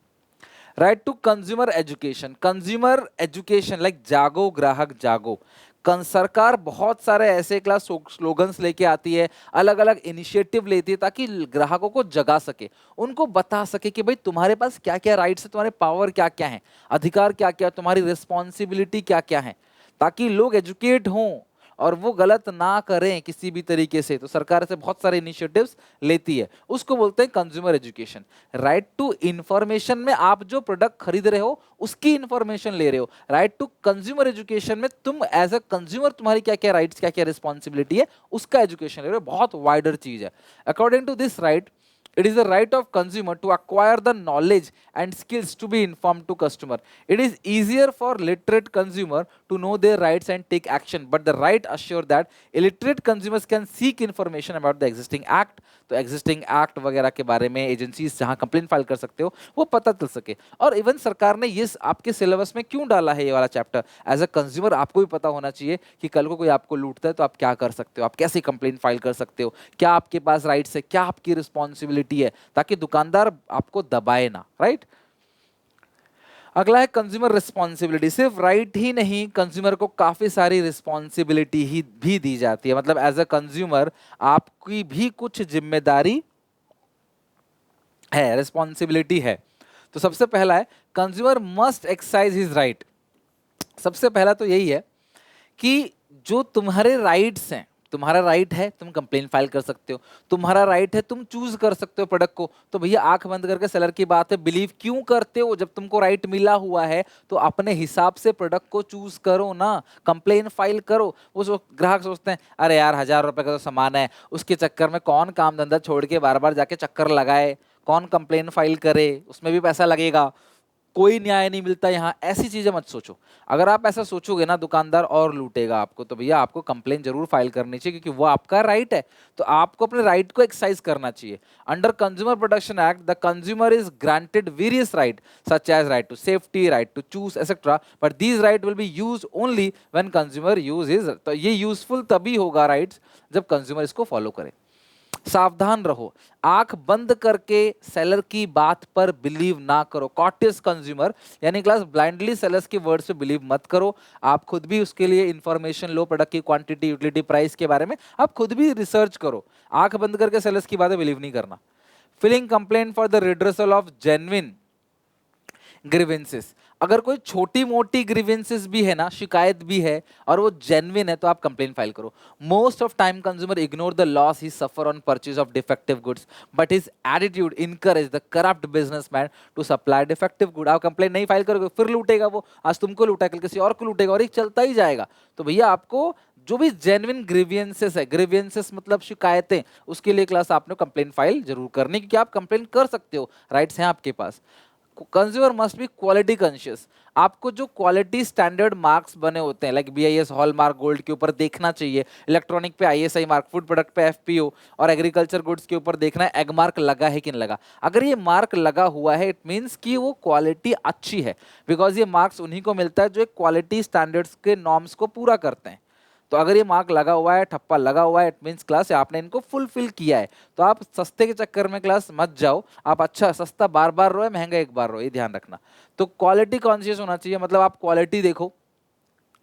Right to consumer education. Consumer education like जागो ग्राहक जागो। सरकार बहुत सारे ऐसे क्लास स्लोगन्स लेके आती है, अलग अलग इनिशिएटिव लेती है ताकि ग्राहकों को जगा सके, उनको बता सके कि भाई तुम्हारे पास क्या क्या राइट्स है, तुम्हारे पावर क्या क्या है, अधिकार क्या क्या, तुम्हारी रिस्पॉन्सिबिलिटी क्या क्या है, ताकि लोग एजुकेट हों और वो गलत ना करें किसी भी तरीके से। तो सरकार से बहुत सारे इनिशिएटिव्स लेती है, उसको बोलते हैं consumer education. Right to information में आप जो प्रोडक्ट खरीद रहे हो उसकी इंफॉर्मेशन ले रहे हो। राइट टू कंज्यूमर एजुकेशन में तुम एज अ कंज्यूमर तुम्हारी क्या क्या राइट्स क्या क्या रिस्पॉन्सिबिलिटी है उसका एजुकेशन ले रहे हो। बहुत वाइडर चीज है। According to this right, it is the right of consumer to acquire the knowledge and skills to be informed to customer. It is easier for literate consumer to know their rights and take action, but the right assure that illiterate consumers can seek information about the existing act. तो existing act वगैरह के बारे में agencies जहां complain file कर सकते हो वो पता चल सके। और इवन सरकार ने ये आपके सिलेबस में क्यों डाला है ये वाला चैप्टर, एज अ कंज्यूमर आपको भी पता होना चाहिए कि कल को कोई आपको लूटता है तो आप क्या कर सकते हो, आप कैसे कंप्लेन फाइल कर सकते हो, क्या आपके पास राइट्स है, क्या आपकी रिस्पॉन्सिबिलिटी है, ताकि दुकानदार आपको दबाए ना। राइट। अगला है कंज्यूमर रिस्पॉन्सिबिलिटी। सिर्फ राइट ही नहीं, कंज्यूमर को काफी सारी रिस्पॉन्सिबिलिटी ही भी दी जाती है। मतलब एज अ कंज्यूमर आपकी भी कुछ जिम्मेदारी है, रिस्पॉन्सिबिलिटी है। तो सबसे पहला है consumer must exercise his right. सबसे पहला तो यही है कि जो तुम्हारे राइट्स हैं, तुम्हारा राइट है तुम कंप्लेन फाइल कर सकते हो, तुम्हारा राइट है तुम चूज कर सकते हो प्रोडक्ट को। तो भैया आंख बंद करके सेलर की बात है, बिलीव क्यों करते हो? जब तुमको राइट मिला हुआ है तो अपने हिसाब से प्रोडक्ट को चूज करो ना, कंप्लेन फाइल करो। ग्राहक सोचते हैं अरे यार 1,000 रुपए का तो सामान है, उसके चक्कर में कौन काम धंधा छोड़ के बार बार जाके चक्कर लगाए, कौन कंप्लेन फाइल करे, उसमें भी पैसा लगेगा, कोई न्याय नहीं मिलता यहाँ। ऐसी चीजें मत सोचो। अगर आप ऐसा सोचोगे ना दुकानदार और लूटेगा आपको। तो भैया आपको कंप्लेन जरूर फाइल करनी चाहिए क्योंकि वो आपका राइट है। तो आपको अपने राइट को एक्सरसाइज करना चाहिए। Under consumer protection act the consumer is granted various right such as right to safety, right to choose etcetera, but these right will be use only when consumer use is. तो ये useful तभी होगा rights जब consumer इसको follow करे। सावधान रहो, आंख बंद करके सेलर की बात पर बिलीव ना करो। कॉटियस कंज्यूमर यानी क्लास ब्लाइंडली सेलर्स के वर्ड्स पे बिलीव मत करो। आप खुद भी उसके लिए इंफॉर्मेशन लो, प्रोडक्ट की क्वांटिटी, यूटिलिटी, प्राइस के बारे में आप खुद भी रिसर्च करो। आंख बंद करके सेलर्स की बातें बिलीव नहीं करना। Filing complaint for the redressal of genuine grievances. अगर कोई छोटी मोटी ग्रीवेंसेस भी है ना, शिकायत भी है और वो जेन्युइन है तो आप कंप्लेन फाइल करो। Most of time consumer ignore the loss he suffer on purchase of defective goods, but his attitude encourage the corrupt businessman to supply defective good. आप कंप्लेन नहीं फाइल करोगे फिर लूटेगा वो, आज तुमको लूटा कल किसी और को लूटेगा और एक चलता ही जाएगा। तो भैया आपको जो भी जेन्युइन ग्रीवियंसेस है, ग्रीवियंसेस मतलब शिकायतें, उसके लिए क्लास आपने कंप्लेन फाइल जरूर करनी, क्योंकि आप कंप्लेन कर सकते हो, राइट्स हैं आपके पास। Consumer must be quality conscious. आपको जो क्वालिटी स्टैंडर्ड मार्क्स बने होते हैं लाइक BIS, हॉलमार्क, गोल्ड के ऊपर देखना चाहिए। इलेक्ट्रॉनिक पे ISI मार्क, फूड प्रोडक्ट पे FPO और एग्रीकल्चर गुड्स के ऊपर देखना है एग मार्क लगा है कि नहीं लगा। अगर ये मार्क लगा हुआ है इट मीन्स कि वो क्वालिटी अच्छी है, बिकॉज ये मार्क्स उन्हीं को मिलता है जो एक क्वालिटी स्टैंडर्ड्स के नॉर्म्स को पूरा करते हैं। तो अगर ये मार्क लगा हुआ है, ठप्पा लगा हुआ है, इट मींस क्लास आपने इनको फुलफिल किया है। तो आप सस्ते के चक्कर में क्लास मत जाओ। आप अच्छा सस्ता बार बार रो, महंगा एक बार रो, ये ध्यान रखना। तो क्वालिटी कॉन्शियस होना चाहिए, मतलब आप क्वालिटी देखो,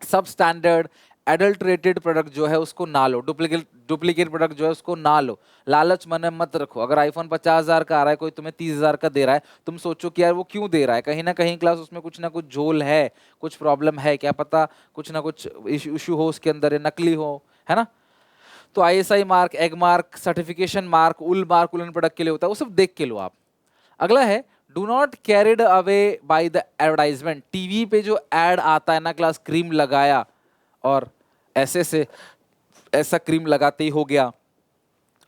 सब स्टैंडर्ड एडल्ट्रेटेड प्रोडक्ट जो है उसको ना लो, डुप्लीकेट प्रोडक्ट जो है उसको ना लो। लालच मन में मत रखो। अगर आईफोन 50,000 का आ रहा है, कोई तुम्हें 30,000 का दे रहा है, तुम सोचो कि यार वो क्यों दे रहा है, कहीं ना कहीं क्लास उसमें कुछ ना कुछ झोल है, कुछ प्रॉब्लम है, क्या पता कुछ ना कुछ इशू हो उसके अंदर, ये नकली हो, है ना। तो ISI mark, Agmark, certification mark, UL mark उलन प्रोडक्ट के लिए होता है, वो सब देख के लो आप। अगला है do not carried away by the advertisement. TV पे जो एड आता है ना क्लास, क्रीम लगाया और ऐसे से ऐसा क्रीम लगाते ही हो गया,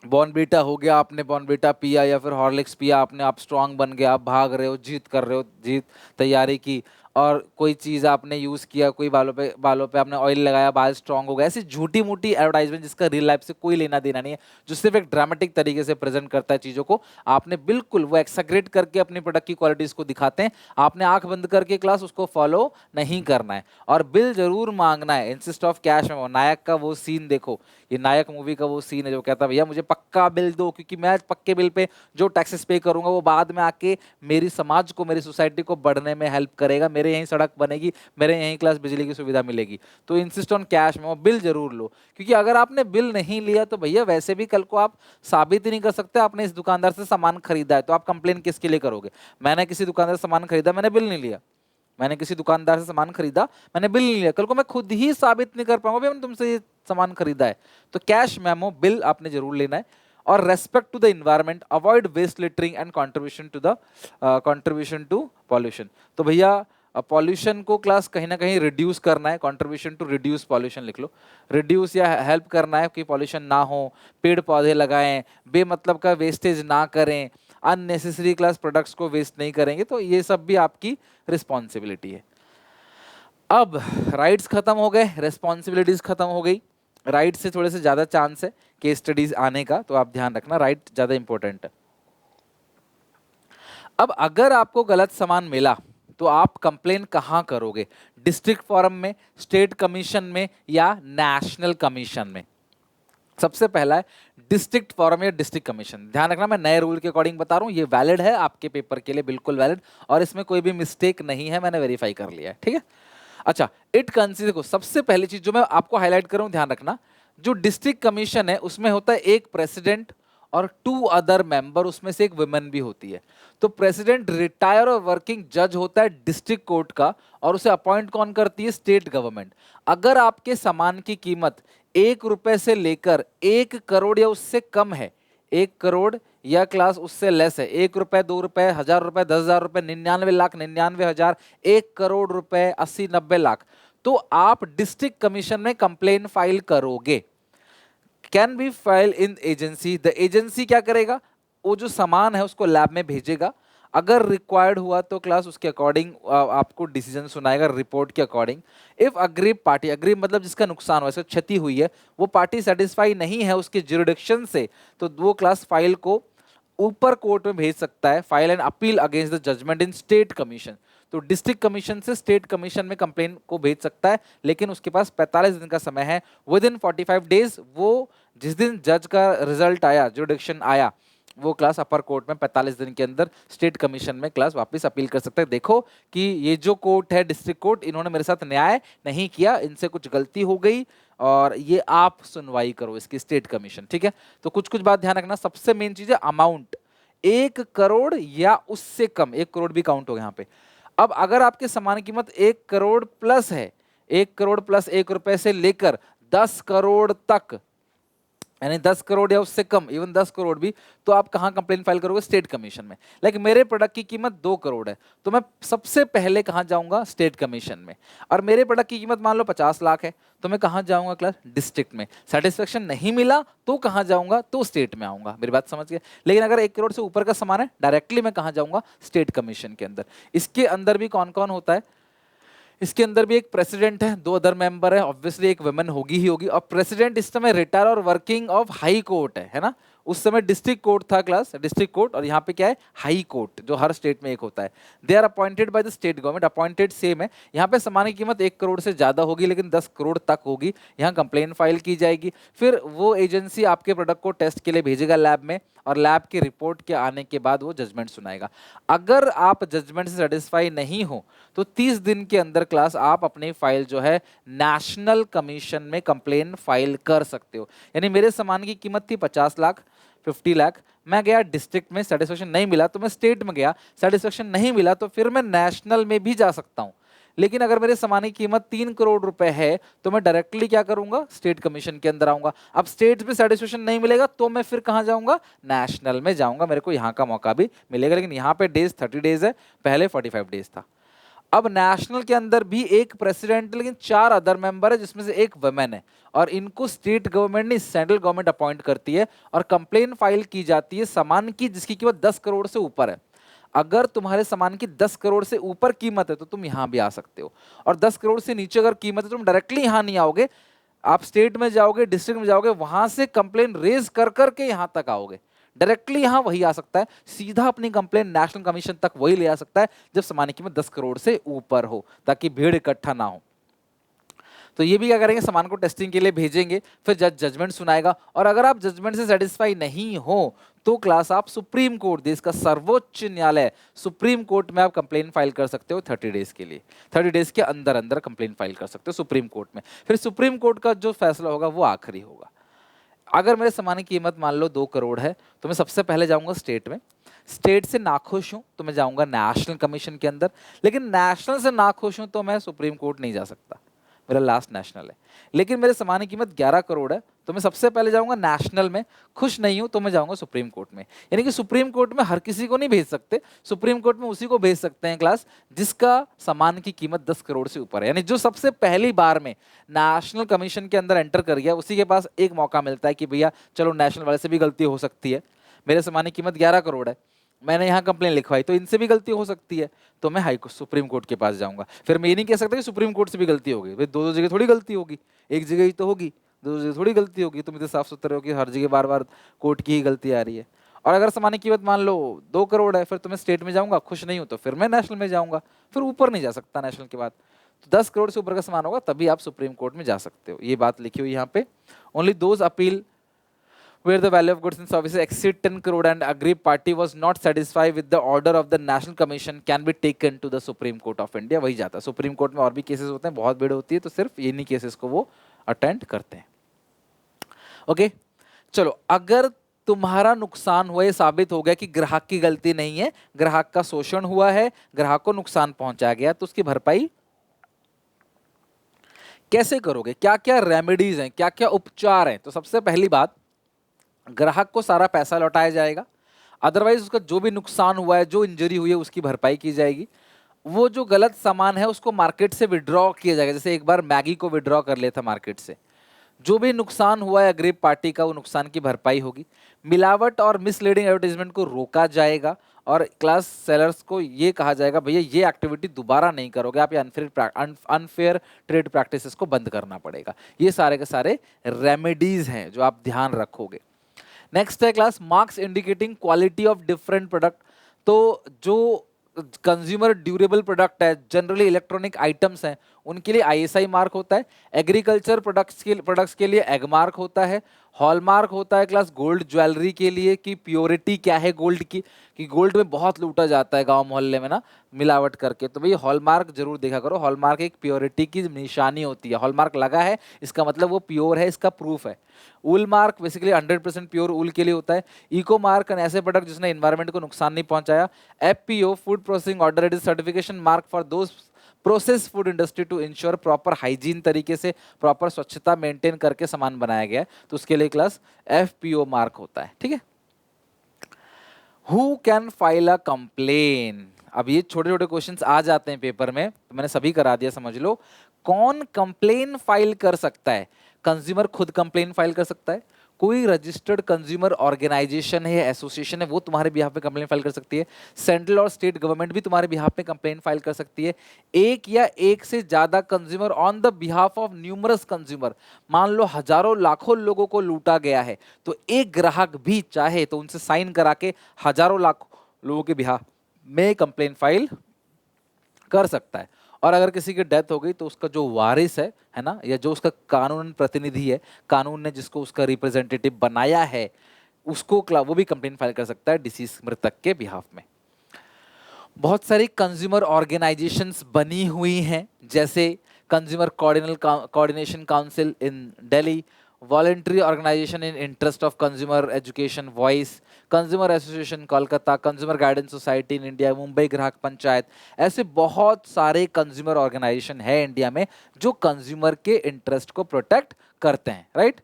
बॉर्नवीटा हो गया, आपने बॉर्नवीटा पिया या फिर हॉर्लिक्स पिया, आपने आप स्ट्रांग बन गए, आप भाग रहे हो, जीत कर रहे हो, जीत तैयारी की। और कोई चीज़ आपने यूज़ किया, कोई बालों पे आपने ऑयल लगाया, बाल स्ट्रांग हो गए। ऐसी झूठी मूठी एडवर्टाइजमेंट जिसका रियल लाइफ से कोई लेना देना नहीं है, जो सिर्फ एक ड्रामेटिक तरीके से प्रेजेंट करता है चीज़ों को, आपने बिल्कुल वो एक्सग्रेट करके अपनी प्रोडक्ट की क्वालिटीज़ को दिखाते हैं, आपने आंख बंद करके क्लास उसको फॉलो नहीं करना है। और बिल जरूर मांगना है, इंसिस्ट ऑफ कैश में। नायक का वो सीन देखो, ये नायक मूवी का वो सीन है जो कहता है भैया मुझे पक्का बिल दो, क्योंकि मैं पक्के बिल पे जो टैक्सेस पे करूंगा वो बाद में आके मेरी समाज को, मेरी सोसाइटी को बढ़ने में हेल्प करेगा, मेरे यहीं सड़क बनेगी, मेरे यहीं क्लास बिजली की सुविधा मिलेगी। तो insist on cash memo, bill जरूर लो, क्योंकि अगर आपने बिल नहीं लिया तो भैया वैसे भी कल को आप साबित ही नहीं कर सकते आपने इस दुकानदार से सामान खरीदा है, तो आप कंप्लेन किसके लिए करोगे? मैंने किसी दुकानदार से सामान खरीदा, मैंने बिल नहीं लिया, मैंने किसी दुकानदार से सामान खरीदा, मैंने बिल नहीं लिया, कल को मैं खुद ही साबित नहीं कर पाऊंगा भाई मैंने तुमसे ये सामान खरीदा है। तो कैश मेमो, बिल आपने जरूर लेना है। और respect to the environment, avoid waste littering and contribution to pollution. तो भैया पॉल्यूशन को क्लास कहीं ना कहीं रिड्यूस करना है, कंट्रीब्यूशन टू रिड्यूस पॉल्यूशन लिख लो, रिड्यूस या हेल्प करना है कि पॉल्यूशन ना हो, पेड़ पौधे लगाएं, बेमतलब का वेस्टेज ना करें, अननेसेसरी क्लास प्रोडक्ट्स को वेस्ट नहीं करेंगे, तो ये सब भी आपकी रिस्पॉन्सिबिलिटी है। अब राइट्स खत्म हो गए, रिस्पॉन्सिबिलिटीज खत्म हो गई। राइट से थोड़े से ज्यादा चांस है केस स्टडीज आने का, तो आप ध्यान रखना, राइट ज्यादा इंपॉर्टेंट है। अब अगर आपको गलत सामान मिला तो आप कंप्लेन कहां करोगे? डिस्ट्रिक्ट फोरम में, स्टेट कमीशन में, या नेशनल कमीशन में? सबसे पहला है डिस्ट्रिक्ट फोरम या डिस्ट्रिक्ट कमीशन। ध्यान रखना, मैं नए रूल के अकॉर्डिंग बता रहा हूं, ये वैलिड है आपके पेपर के लिए, बिल्कुल वैलिड, और इसमें कोई भी मिस्टेक नहीं है, मैंने वेरीफाई कर लिया है, ठीक है। अच्छा, इट कंसिस्ट को सबसे पहली चीज जो मैं आपको हाईलाइट कर रहा हूं, ध्यान रखना, जो डिस्ट्रिक्ट कमीशन है उसमें होता है एक प्रेसिडेंट और 2 अदर मेंबर, उसमें से एक वुमेन भी होती है। तो प्रेसिडेंट रिटायर और वर्किंग जज होता है डिस्ट्रिक्ट कोर्ट का, और उसे अपॉइंट कौन करती है? State government. अगर आपके सामान की कीमत 1 रुपए से लेकर 1 करोड़ या उससे कम है, 1 करोड़ या क्लास उससे लेस है, 1 रुपए, 2 रुपए, 1000 रुपए, 10,000 रुपए, 99 लाख, 99,000, 1 करोड़ रुपए, 80-90 लाख, तो आप डिस्ट्रिक्ट कमीशन में कंप्लेन फाइल करोगे। Can be file in agency. The agency क्या करेगा? वो जो सामान है उसको लैब में भेजेगा, अगर रिक्वायर्ड हुआ तो क्लास उसके अकॉर्डिंग आपको डिसीजन सुनाएगा रिपोर्ट के according. If aggrieved party, aggrieved मतलब जिसका नुकसान हुआ, इसको क्षति हुई है, वो पार्टी सेटिस्फाई नहीं है उसके ज्यूरिडिक्शन से, तो वो क्लास फाइल को ऊपर कोर्ट में भेज सकता है, file and appeal against the judgement in state commission. तो डिस्ट्रिक्ट कमीशन से स्टेट कमीशन में कंप्लेन को भेज सकता है, लेकिन उसके पास 45 दिन का समय है। विद इन 45 डेज, वो जिस दिन जज का रिजल्ट आया, ज्यूरिडिक्शन आया, वो क्लास अपर कोर्ट में 45 दिन के अंदर स्टेट कमीशन में क्लास वापस अपील कर सकते हैं। देखो कि ये जो कोर्ट है, डिस्ट्रिक्ट कोर्ट, इन्होंने मेरे साथ न्याय नहीं किया, इनसे कुछ गलती हो गई, और ये आप सुनवाई करो इसकी, स्टेट कमीशन, ठीक है। तो कुछ कुछ बात ध्यान रखना। सबसे मेन चीज है अमाउंट, 1 करोड़ या उससे कम, 1 करोड़ भी काउंट हो गया यहाँ पे। अब अगर आपके सामान की कीमत 1 करोड़ प्लस है, 1 करोड़ प्लस 1 रुपए से लेकर 10 करोड़ तक, यानी 10 करोड़ या उससे कम, इवन 10 करोड़ भी, तो आप कहां कंप्लेन फाइल करोगे? स्टेट कमीशन में। लाइक मेरे प्रोडक्ट की कीमत 2 करोड़ है, तो मैं सबसे पहले कहां जाऊंगा? स्टेट कमीशन में। और मेरे प्रोडक्ट की कीमत मान लो 50 लाख है, तो मैं कहां जाऊंगा क्लास? डिस्ट्रिक्ट में। सेटिस्फेक्शन नहीं मिला तो कहां जाऊंगा? तो स्टेट में आऊंगा। मेरी बात समझ गए? लेकिन अगर 1 करोड़ से ऊपर का सामान है, डायरेक्टली मैं कहां जाऊंगा? स्टेट कमीशन के अंदर। इसके अंदर भी कौन कौन होता है? इसके अंदर भी एक प्रेसिडेंट है, 2 अदर मेंबर है, ऑब्वियसली एक वुमेन होगी ही होगी, और प्रेसिडेंट इस समय रिटायर और वर्किंग ऑफ हाई कोर्ट है ना। उस समय डिस्ट्रिक्ट कोर्ट था क्लास, डिस्ट्रिक्ट कोर्ट, और यहाँ पे क्या है? हाई कोर्ट, जो हर स्टेट में एक होता है। They are appointed by the state government, appointed same है। यहाँ पे सामान की कीमत 1 करोड़ से ज्यादा होगी, लेकिन 10 करोड़ तक होगी। यहाँ कंप्लेन फाइल की जाएगी, फिर वो एजेंसी आपके प्रोडक्ट को टेस्ट के लिए भेजेगा लैब में, और लैब की रिपोर्ट के आने के बाद वो जजमेंट सुनाएगा। अगर आप जजमेंट से सेटिस्फाई नहीं हो तो 30 दिन के अंदर क्लास आप अपनी फाइल जो है नेशनल कमीशन में कंप्लेन फाइल कर सकते हो। यानी मेरे सामान की कीमत थी 50 लाख, 50 लाख, मैं गया डिस्ट्रिक्ट में, सेटिस्फेक्शन नहीं मिला तो मैं स्टेट में गया, सेटिस्फेक्शन नहीं मिला तो फिर मैं नेशनल में भी जा सकता हूं। लेकिन अगर मेरे सामान की कीमत 3 करोड़ रुपए है तो मैं डायरेक्टली क्या करूंगा? स्टेट कमीशन के अंदर आऊंगा। अब स्टेट में सेटिस्फेक्शन नहीं मिलेगा तो मैं फिर कहां जाऊंगा? नेशनल में जाऊंगा, मेरे को यहां का मौका भी मिलेगा। लेकिन यहाँ पे डेज 30 डेज है, पहले 45 डेज था। अब नेशनल के अंदर भी एक प्रेसिडेंट, लेकिन 4 अदर मेंबर है, जिसमें से एक वुमेन है, और इनको स्टेट गवर्नमेंट नहीं, सेंट्रल गवर्नमेंट अपॉइंट करती है, और कंप्लेन फाइल की जाती है सामान की जिसकी कीमत 10 करोड़ से ऊपर है। अगर तुम्हारे सामान की 10 करोड़ से ऊपर कीमत है तो तुम यहां भी आ सकते हो, और 10 करोड़ से नीचे अगर कीमत है तो तुम डायरेक्टली यहां नहीं आओगे, आप स्टेट में जाओगे, डिस्ट्रिक्ट में जाओगे, वहां से कंप्लेन रेज कर करके यहां तक आओगे। डायरेक्टली यहां वही आ सकता है, सीधा अपनी कंप्लेन नेशनल कमीशन तक वही ले आ सकता है जब सामान की कीमत 10 करोड़ से ऊपर हो, ताकि भीड़ इकट्ठा ना हो। तो ये भी क्या करेंगे? सामान को टेस्टिंग के लिए भेजेंगे, फिर जज जजमेंट सुनाएगा, और अगर आप जजमेंट से सेटिस्फाई नहीं हो तो क्लास आप सुप्रीम कोर्ट, देश का सर्वोच्च न्यायालय सुप्रीम कोर्ट में आप कंप्लेन फाइल कर सकते हो 30 डेज के लिए। 30 डेज के अंदर अंदर कंप्लेन फाइल कर सकते हो सुप्रीम कोर्ट में। फिर सुप्रीम कोर्ट का जो फैसला होगा वो आखिरी होगा। अगर मेरे सामान की कीमत मान लो 2 करोड़ है तो मैं सबसे पहले जाऊंगा स्टेट में, स्टेट से नाखुश हूं तो मैं जाऊंगा नेशनल कमीशन के अंदर, लेकिन नेशनल से नाखुश हूं तो मैं सुप्रीम कोर्ट नहीं जा सकता, मेरा लास्ट नेशनल है। लेकिन मेरे सामान की कीमत 11 करोड़ है तो मैं सबसे पहले जाऊंगा नेशनल में, खुश नहीं हूं तो मैं जाऊंगा सुप्रीम कोर्ट में। यानी कि सुप्रीम कोर्ट में हर किसी को नहीं भेज सकते, सुप्रीम कोर्ट में उसी को भेज सकते हैं क्लास जिसका सामान की कीमत 10 करोड़ से ऊपर है। यानी जो सबसे पहली बार में नेशनल कमीशन के अंदर एंटर कर गया उसी के पास एक मौका मिलता है कि भैया चलो नेशनल वाले से भी गलती हो सकती है, मेरे सामान की कीमत 11 करोड़ है, मैंने यहाँ कंप्लेन लिखवाई तो इनसे भी गलती हो सकती है, तो मैं हाई कोर्ट सुप्रीम कोर्ट के पास जाऊंगा। फिर मैं ये नहीं कह सकता कि सुप्रीम कोर्ट से भी गलती होगी, भाई दो जगह थोड़ी गलती होगी, एक जगह ही तो होगी, दो जगह थोड़ी गलती होगी। तुम इतने साफ सुथरे हो कि हर जगह बार बार कोर्ट की ही गलती आ रही है। और अगर सामान्य कीमत मान लो 2 करोड़ है, फिर तो मैं स्टेट में जाऊंगा, खुश नहीं हूं तो फिर मैं नेशनल में जाऊंगा, फिर ऊपर नहीं जा सकता नेशनल के बाद। तो 10 करोड़ से ऊपर का सामान होगा तभी आप सुप्रीम कोर्ट में जा सकते हो, ये बात लिखी हुई यहाँ पे। Only those appeal where the value of goods and services exceed 10 crore and aggrieved party was not satisfied with the order of the National Commission can be taken to the Supreme Court of India। वही जाता है supreme court में। और भी cases होते हैं, बहुत भीड़ होती है, तो सिर्फ इन्हीं केसेस को वो अटेंड करते हैं। ओके चलो, अगर तुम्हारा नुकसान हुआ, ये साबित हो गया कि ग्राहक की गलती नहीं है, ग्राहक का शोषण हुआ है, ग्राहक को नुकसान पहुंचाया गया, तो उसकी भरपाई कैसे करोगे, क्या क्या रेमेडीज हैं, क्या क्या उपचार हैं। तो सबसे पहली बात, ग्राहक को सारा पैसा लौटाया जाएगा, अदरवाइज उसका जो भी नुकसान हुआ है, जो इंजरी हुई है, उसकी भरपाई की जाएगी। वो जो गलत सामान है उसको मार्केट से विड्रॉ किया जाएगा, जैसे एक बार मैगी को विड्रॉ कर लिया था मार्केट से। जो भी नुकसान हुआ है अग्रीव पार्टी का, वो नुकसान की भरपाई होगी। मिलावट और मिसलीडिंग एडवर्टाइजमेंट को रोका जाएगा और क्लास सेलर्स को ये कहा जाएगा भैया ये एक्टिविटी दोबारा नहीं करोगे आप, ये अनफेयर ट्रेड प्रैक्टिसेस को बंद करना पड़ेगा। ये सारे के सारे रेमेडीज हैं जो आप ध्यान रखोगे। नेक्स्ट है class marks indicating quality of different product. तो जो कंज्यूमर ड्यूरेबल प्रोडक्ट है, जनरली इलेक्ट्रॉनिक आइटम्स हैं, उनके लिए आईएसआई मार्क होता है। एग्रीकल्चर प्रोडक्ट्स के लिए एग मार्क होता है। हॉलमार्क होता है क्लास गोल्ड ज्वेलरी के लिए कि प्योरिटी क्या है गोल्ड की, कि गोल्ड में बहुत लूटा जाता है गांव मोहल्ले में ना मिलावट करके, तो भाई हॉलमार्क जरूर देखा करो। हॉलमार्क एक प्योरिटी की निशानी होती है, हॉलमार्क लगा है इसका मतलब वो प्योर है, इसका प्रूफ है। Wool mark basically 100% pure wool के लिए होता है। इको मार्क ऐसे प्रोडक्ट जिसने एनवायरनमेंट को नुकसान नहीं पहुंचाया। FPO food processing order certification mark for those process food industry to ensure proper hygiene तरीके से प्रॉपर स्वच्छता मेंटेन करके सामान बनाया गया है, तो उसके लिए क्लास एफपीओ मार्क होता है। ठीक है, who can file a complain. अब ये छोटे छोटे क्वेश्चंस आ जाते हैं पेपर में, तो मैंने सभी करा दिया, समझ लो। कौन कंप्लेन फाइल कर सकता है? कंज्यूमर खुद कंप्लेन फाइल कर सकता है, कोई रजिस्टर्ड कंज्यूमर ऑर्गेनाइजेशन है, एसोसिएशन है, वो तुम्हारे बिहाफ पे कंप्लेन फाइल कर सकती है। सेंट्रल और स्टेट गवर्नमेंट भी तुम्हारे बिहाफ पे कंप्लेन फाइल कर सकती है। एक या एक से ज्यादा consumer on the behalf of numerous consumer, मान लो हजारों लाखों लोगों को लूटा गया है, तो एक ग्राहक भी चाहे तो उनसे साइन करा के हजारों लाखों लोगों के बिहाफ में कंप्लेन फाइल कर सकता है। और अगर किसी की डेथ हो गई तो उसका जो वारिस है ना, या जो उसका कानून प्रतिनिधि है, कानून ने जिसको उसका रिप्रेजेंटेटिव बनाया है, उसको वो भी कंप्लेन फाइल कर सकता है डिसीज मृतक के बिहाफ में। बहुत सारी कंज्यूमर ऑर्गेनाइजेशंस बनी हुई हैं, जैसे consumer coordination council in Delhi, voluntary organisation in interest of consumer education voice, consumer association Kolkata, consumer guidance society in India, Mumbai Grahak Panchayat. ऐसे बहुत सारे कंज्यूमर ऑर्गेनाइजेशन है इंडिया में जो कंज्यूमर के इंटरेस्ट को प्रोटेक्ट करते हैं, राइट।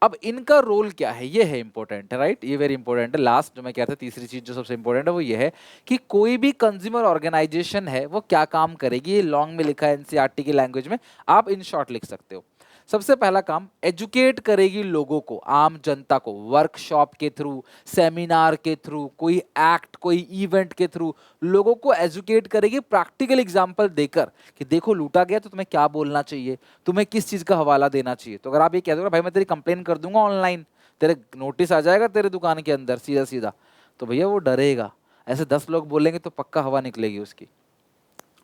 अब इनका रोल क्या है, ये है इंपॉर्टेंट है, राइट, ये वेरी इंपॉर्टेंट है। लास्ट जो मैं कहता था, तीसरी चीज जो सबसे इंपॉर्टेंट है वो ये है कि कोई भी कंज्यूमर ऑर्गेनाइजेशन है वो क्या काम करेगी। ये लॉन्ग में लिखा है एनसीईआरटी की लैंग्वेज में, आप इन शॉर्ट लिख सकते हो। सबसे पहला काम, एजुकेट करेगी लोगों को, आम जनता को, वर्कशॉप के थ्रू, सेमिनार के थ्रू, कोई एक्ट, कोई इवेंट के थ्रू लोगों को एजुकेट करेगी, प्रैक्टिकल एग्जांपल देकर कि देखो लूटा गया तो तुम्हें क्या बोलना चाहिए, तुम्हें किस चीज का हवाला देना चाहिए। तो अगर आप ये कह दो भाई मैं तेरी कंप्लेन कर दूंगा ऑनलाइन, तेरे नोटिस आ जाएगा तेरे दुकान के अंदर सीधा सीधा, तो भैया वो डरेगा। ऐसे 10 लोग बोलेंगे तो पक्का हवा निकलेगी उसकी।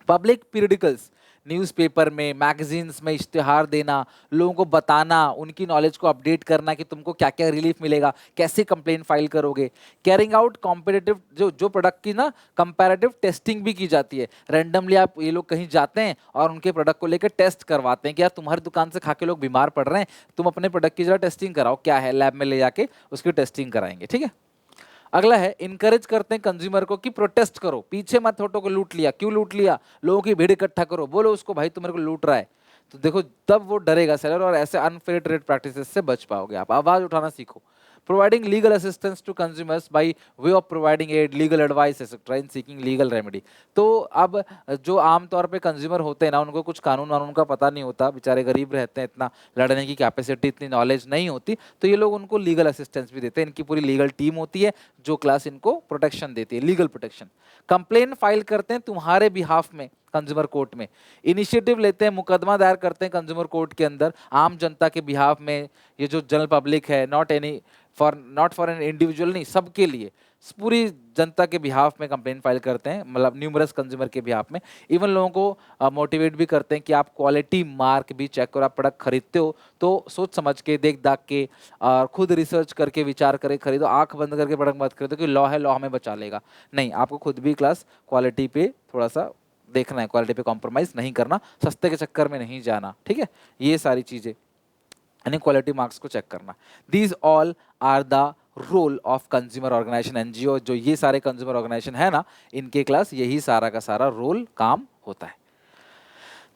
पब्लिक पीरियडिकल्स, न्यूज़पेपर में, मैगजीन्स में इश्तिहार देना, लोगों को बताना, उनकी नॉलेज को अपडेट करना कि तुमको क्या क्या रिलीफ मिलेगा, कैसे कंप्लेन फाइल करोगे। कैरिंग आउट कॉम्पिटिटिव, जो प्रोडक्ट की ना कंपैरेटिव टेस्टिंग भी की जाती है। रैंडमली आप ये लोग कहीं जाते हैं और उनके प्रोडक्ट को लेकर टेस्ट करवाते हैं कि यार तुम्हारी दुकान से खा के लोग बीमार पड़ रहे हैं, तुम अपने प्रोडक्ट की जरा टेस्टिंग कराओ, क्या है, लैब में ले जाके उसकी टेस्टिंग कराएंगे। ठीक है। अगला है इनकरेज करते हैं कंज्यूमर को कि प्रोटेस्ट करो, पीछे मत हटो को लूट लिया, क्यों लूट लिया, लोगों की भीड़ इकट्ठा करो, बोलो उसको भाई तुम मेरे को लूट रहा है। तो देखो तब वो डरेगा सेलर और ऐसे अनफेयर ट्रेड प्रैक्टिसेस से बच पाओगे आप। आवाज उठाना सीखो। Providing legal assistance to consumers by way of providing aid, legal advice etcetera in seeking legal remedy. तो अब जो आमतौर पे कंज्यूमर होते हैं ना, उनको कुछ कानून वानून का पता नहीं होता, बेचारे गरीब रहते हैं, इतना लड़ने की कैपेसिटी, इतनी नॉलेज नहीं होती, तो ये लोग उनको लीगल असिस्टेंस भी देते हैं। इनकी पूरी लीगल टीम होती है जो क्लास इनको प्रोटेक्शन देती है, लीगल प्रोटेक्शन। कंप्लेन फाइल करते हैं तुम्हारे बिहाफ में कंज्यूमर कोर्ट में, इनिशिएटिव लेते हैं, मुकदमा दायर करते हैं कंज्यूमर कोर्ट के अंदर आम जनता के बिहाफ में। ये जो जनरल पब्लिक है, नॉट फॉर एन इंडिविजुअल, नहीं, सबके लिए, पूरी जनता के बिहाफ में कंप्लेन फाइल करते हैं, मतलब न्यूमरस कंज्यूमर के बिहाफ में। इवन लोगों को मोटिवेट भी करते हैं कि आप क्वालिटी मार्क भी चेक करो, आप प्रोडक्ट खरीदते हो तो सोच समझ के, देख दाख के और खुद रिसर्च करके विचार करके खरीदो, आंख बंद करके प्रोडक्ट मत खरीदो कि लॉ है, लॉ हमें बचा लेगा। नहीं, आपको खुद भी क्लास क्वालिटी पे थोड़ा सा देखना है, क्वालिटी पे कॉम्प्रोमाइज नहीं करना, सस्ते के चक्कर में नहीं जाना। ठीक है, ये सारी चीजें, यानी क्वालिटी मार्क्स को चेक करना। These all are the role of consumer organisation, NGO, जो ये सारे कंज्यूमर ऑर्गेनाइजेशन है ना, इनके क्लास यही सारा का सारा रोल काम होता है।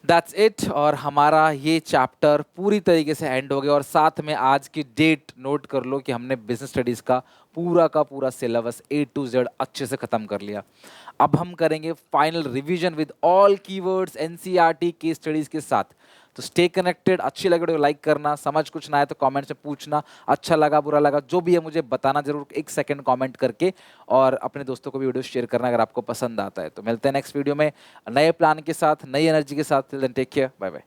दैट्स इट, और हमारा ये चैप्टर पूरी तरीके से एंड हो गया। और साथ में आज की डेट नोट कर लो कि हमने बिजनेस स्टडीज का पूरा सिलेबस A to Z अच्छे से खत्म कर लिया। अब हम करेंगे final revision with all keywords, NCERT case studies के साथ। तो स्टे कनेक्टेड। अच्छी लगे तो लाइक करना, समझ कुछ ना आए तो कमेंट से पूछना, अच्छा लगा बुरा लगा जो भी है मुझे बताना जरूर, 1 सेकंड कमेंट करके, और अपने दोस्तों को भी वीडियो शेयर करना अगर आपको पसंद आता है। तो मिलते हैं नेक्स्ट वीडियो में नए प्लान के साथ, नई एनर्जी के साथ। Till then take care, bye bye.